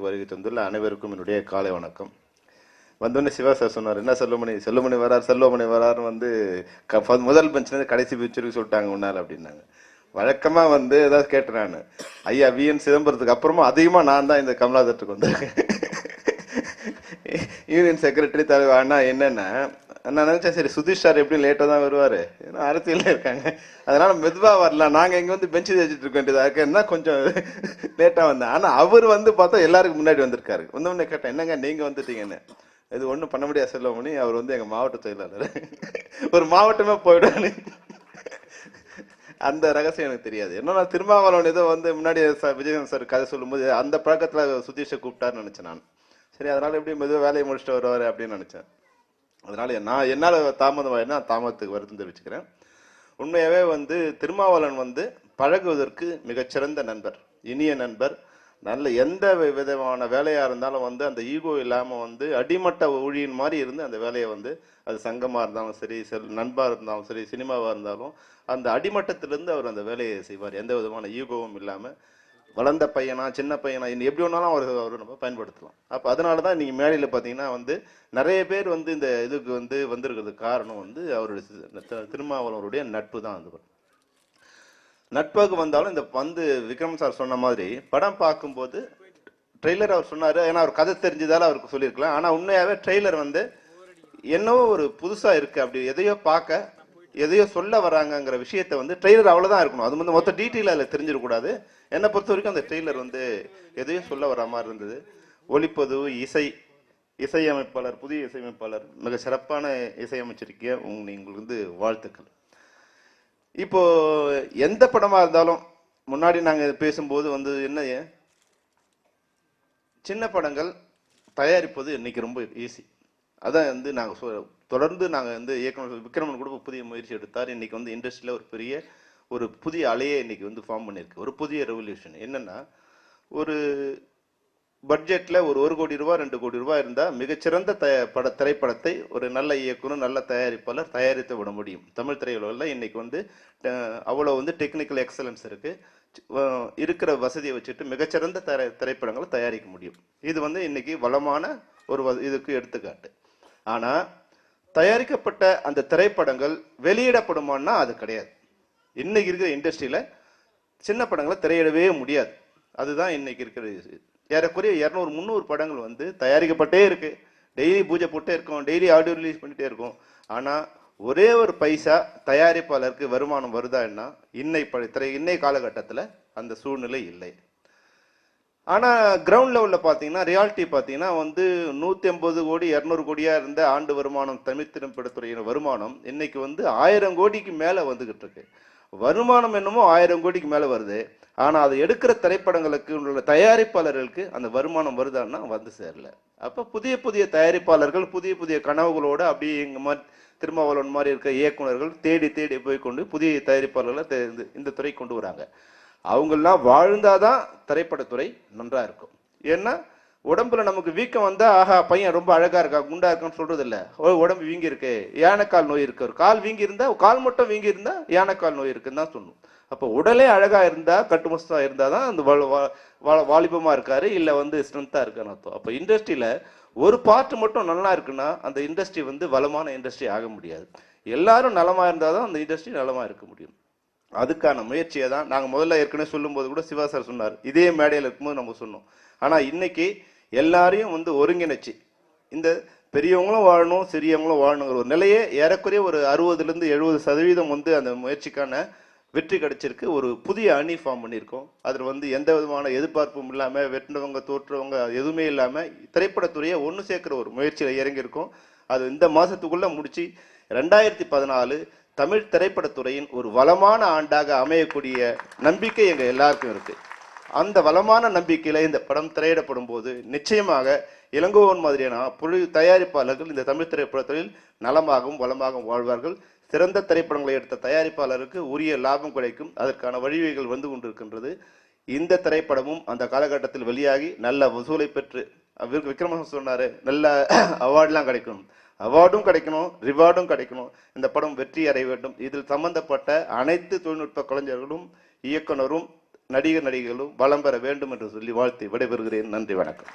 வருகை தந்துள்ள அனைவருக்கும் என்னுடைய காலை வணக்கம். வந்தோடனே சிவா சார் சொன்னார், என்ன செல்வமணி வரார் வந்து முதல் பெஞ்சிலேருந்து கடைசி பெஞ்சுக்கு சொல்லிட்டாங்க முன்னால் அப்படின்னாங்க. வழக்கமாக வந்து ஏதாவது கேட்டேன் நான், ஐயா விஎன் சிதம்பரத்துக்கு அப்புறமா அதிகமாக நான் தான் இந்த கமலாதத்துக்கு வந்திருக்கேன். யூனியன் செக்ரட்டரி தலைவர். ஆனால் என்னென்னா நான் நினச்சேன், சரி சுதீஷ் சார் எப்படி லேட்டாக தான் வருவார், ஏன்னா அரசியலில் இருக்காங்க, அதனால மெதுவாக வரலாம், நாங்கள் இங்கே வந்து பெஞ்சு தேய்ச்சிட்டு இருக்க வேண்டியதாக இருக்குன்னா கொஞ்சம் லேட்டாக வந்தேன். ஆனால் அவர் வந்து பார்த்தா எல்லாருக்கும் முன்னாடி வந்திருக்காரு. வந்தோடனே கேட்டேன், என்னங்க நீங்கள் வந்துட்டீங்கன்னு. இது ஒன்றும் பண்ண முடியாது செல்வமணி, அவர் வந்து எங்கள் மாவட்ட செயலாளர், ஒரு மாவட்டமே போயிடுவான்னு. அந்த ரகசியம் எனக்கு தெரியாது. என்னன்னா திருமாவளவன் ஏதோ வந்து முன்னாடி விஜயகாந்த் சார் கதை சொல்லும்போது அந்த பழக்கத்தில் சுதீஷை கூப்பிட்டாருன்னு நினச்சேன் நான். சரி, அதனால எப்படி மெதுவாக வேலையை முடிச்சுட்டு வருவார் அப்படின்னு நினச்சேன். அதனால நான் என்னால் தாமதமாயிருந்தா தாமதத்துக்கு வருத்தம் தெரிவிச்சுக்கிறேன். உண்மையாகவே வந்து திருமாவளவன் வந்து பழகுவதற்கு மிகச்சிறந்த நண்பர், இனிய நண்பர். நல்ல எந்த விதமான வேலையாக இருந்தாலும் வந்து அந்த ஈகோ இல்லாமல் வந்து அடிமட்ட ஊழியின் மாதிரி இருந்து அந்த வேலையை வந்து, அது சங்கமாக இருந்தாலும் சரி, நண்பாக இருந்தாலும் சரி, சினிமாவாக இருந்தாலும் அந்த அடிமட்டத்திலேருந்து அவர் அந்த வேலையை செய்வார். எந்த விதமான ஈகோவும் இல்லாமல். வளர்ந்த பையனா சின்ன பையனா எப்படி வேணாலும் அவர் நம்ம பயன்படுத்தலாம். அப்போ அதனால தான் நீங்கள் மேடையில் பார்த்தீங்கன்னா வந்து நிறைய பேர் வந்து இந்த இதுக்கு வந்து வந்திருக்கிறதுக்கு காரணம் வந்து அவருடைய திருமாவளவருடைய நட்பு தான். அது நட்புக்கு வந்தாலும் இந்த வந்து விக்ரம் சார் சொன்ன மாதிரி படம் பார்க்கும்போது ட்ரெய்லர் அவர் சொன்னார், ஏன்னா அவர் கதை தெரிஞ்சதால அவருக்கு சொல்லியிருக்கலாம். ஆனால் உண்மையாகவே ட்ரெய்லர் வந்து என்னவோ ஒரு புதுசாக இருக்குது, அப்படி எதையோ பார்க்க எதையோ சொல்ல வராங்கிற விஷயத்த வந்து ட்ரெய்லர் அவ்வளோதான் இருக்கணும். அது வந்து மொத்த டீட்டெயில் அதில் தெரிஞ்சிடக்கூடாது. என்னை பொறுத்த வரைக்கும் அந்த ட்ரெய்லர் வந்து எதையோ சொல்ல வர மாதிரி இருந்தது. ஒளிப்பதிவு, இசையமைப்பாளர், புதிய இசையமைப்பாளர், மிக சிறப்பான இசையமைச்சிருக்கீங்க, உங்களுக்கு வந்து வாழ்த்துக்கள். இப்போ எந்த படமா இருந்தாலும் முன்னாடி நாங்கள் பேசும்போது வந்து என்ன, சின்ன படங்கள் தயாரிப்பது இன்னைக்கு ரொம்ப ஈஸி. அதான் வந்து நாங்கள் தொடர்ந்து நாங்கள் வந்து இயக்குனர் விக்ரமன் கூட புதிய முயற்சி எடுத்தார். இன்னைக்கு வந்து இண்டஸ்ட்ரியில் ஒரு புதிய அலையை இன்னைக்கு வந்து ஃபார்ம் பண்ணியிருக்கு, ஒரு புதிய ரெவல்யூஷன். என்னன்னா, ஒரு பட்ஜெட்ல ஒரு 1 கோடி ரூபாய் 2 கோடி ரூபாய் இருந்தால் மிகச்சிறந்த திரைப்படத்தை ஒரு நல்ல இயக்குனர், நல்ல தயாரிப்பாளர் தயாரித்து விட முடியும். தமிழ் திரையுலகில் இன்னைக்கு வந்து அவ்வளோ வந்து டெக்னிக்கல் எக்ஸலன்ஸ் இருக்கு. இருக்கிற வசதியை வச்சுட்டு மிகச்சிறந்த திரைப்படங்களை தயாரிக்க முடியும். இது வந்து இன்னைக்கு வளமான ஒரு இதுக்கு எடுத்துக்காட்டு. ஆனா தயாரிக்கப்பட்ட அந்த திரைப்படங்கள் வெளியிடப்படுமான்னா அது கிடையாது. இன்னைக்கு இருக்கிற இண்டஸ்ட்ரியில சின்ன படங்களை திரையிடவே முடியாது. அதுதான் இன்னைக்கு இருக்கிற ஏறக்குறைய 200-300 படங்கள் வந்து தயாரிக்கப்பட்டே இருக்கு. டெய்லி பூஜை போட்டே இருக்கோம், டெய்லி ஆடியோ ரிலீஸ் பண்ணிட்டே இருக்கோம். ஆனா ஒரே ஒரு பைசா தயாரிப்பாளருக்கு வருமானம் வருதான்னா இன்னை காலகட்டத்தில் அந்த சூழ்நிலை இல்லை. ஆனா கிரவுண்ட் லெவல்ல பாத்தீங்கன்னா, ரியாலிட்டி பாத்தீங்கன்னா வந்து 150 கோடி 200 கோடியா இருந்த ஆண்டு வருமானம் தமிழ் திரைப்படத்துறையின் வருமானம் இன்னைக்கு வந்து 1000 கோடிக்கு மேல வந்துகிட்டு இருக்கு. வருமானம் என்னமோ 1000 கோடிக்கு மேல வருது. ஆனா அதை எடுக்கிற திரைப்படங்களுக்கு உள்ள தயாரிப்பாளர்களுக்கு அந்த வருமானம் வருதான்னா வந்து சேரல. அப்ப புதிய புதிய தயாரிப்பாளர்கள் புதிய புதிய கனவுகளோட அப்படியே எங்க மாதிரி திருமாவளவன் மாதிரி இருக்க இயக்குநர்கள் தேடி போய் கொண்டு புதிய தயாரிப்பாளர்களை இந்த துறை கொண்டு வராங்க. அவங்கெல்லாம் வாழ்ந்தாதான் திரைப்படத்துறை நன்றா இருக்கும். ஏன்னா உடம்புல நமக்கு வீக்கம் வந்தா, ஆஹா பையன் ரொம்ப அழகா இருக்கா, குண்டா இருக்கான்னு சொல்றது இல்லை. உடம்பு வீங்கி இருக்கு, யானைக்கால் நோய் இருக்கு, ஒரு கால் வீங்கி இருந்தா, கால் மட்டும் வீங்கி இருந்தா யானைக்கால் நோய் இருக்குன்னு தான் சொல்லணும். அப்போ உடலே அழகா இருந்தா, கட்டுமஸ்தா இருந்தாதான் அந்த வாலிபமா இருக்காரு, இல்லை வந்து ஸ்ட்ரென்த்தா இருக்கான்னு அர்த்தம். அப்போ இண்டஸ்ட்ரியில ஒரு பார்ட் மட்டும் நல்லா இருக்குன்னா அந்த இண்டஸ்ட்ரி வந்து வளமான இண்டஸ்ட்ரி ஆக முடியாது. எல்லாரும் நலமா இருந்தாதான் அந்த இண்டஸ்ட்ரி நலமா இருக்க முடியும். அதுக்கான முயற்சியை தான் நாங்கள் முதல்ல ஏற்கனவே சொல்லும் போது கூட சிவா சார் சொன்னார், இதே மேடையில் இருக்கும்போது நம்ம சொன்னோம். ஆனால் இன்னைக்கு எல்லாரையும் வந்து ஒருங்கிணைச்சு இந்த பெரியவங்களும் வாழணும் சிறியவங்களும் வாழணுங்கிற ஒரு நிலையே ஏறக்குறைய ஒரு 60-70% வந்து அந்த முயற்சிக்கான வெற்றி கிடைச்சிருக்கு. ஒரு புதிய அணி ஃபார்ம் பண்ணியிருக்கோம். அதில் வந்து எந்த விதமான எதிர்பார்ப்பும் இல்லாமல், வெட்டினவங்க தோற்றவங்க எதுவுமே இல்லாமல் திரைப்படத்துறையை ஒன்று சேர்க்கிற ஒரு முயற்சியில் இறங்கியிருக்கோம். அது இந்த மாதத்துக்குள்ளே முடிச்சு 2014 தமிழ் திரைப்படத்துறையின் ஒரு வளமான ஆண்டாக அமையக்கூடிய நம்பிக்கை எங்கள் எல்லாருக்கும் இருக்கு. அந்த வளமான நம்பிக்கையில் இந்த படம் திரையிடப்படும் போது நிச்சயமாக இளங்கோவன் மாதிரியான தயாரிப்பாளர்கள் இந்த தமிழ் திரைப்படத்தில் நலமாகவும் வளமாகவும் வாழ்வார்கள். சிறந்த திரைப்படங்களை எடுத்த தயாரிப்பாளருக்கு உரிய லாபம் கிடைக்கும். அதற்கான வழிவகைகள் வந்து கொண்டிருக்கின்றது. இந்த திரைப்படமும் அந்த காலகட்டத்தில் வெளியாகி நல்ல வசூலை பெற்று, விக்ரமன் சொன்னாரு, நல்ல அவார்ட்லாம் கிடைக்கும், அவார்டும் கிடைக்கணும், ரிவார்டும் கிடைக்கணும். இந்த படம் வெற்றி அடைய வேண்டும். இதில் சம்பந்தப்பட்ட அனைத்து தொழில்நுட்ப கலைஞர்களும், இயக்குனரும், நடிகர்களும் வளம் பெற வேண்டும் என்று சொல்லி வாழ்த்து விடைபெறுகிறேன். நன்றி, வணக்கம்.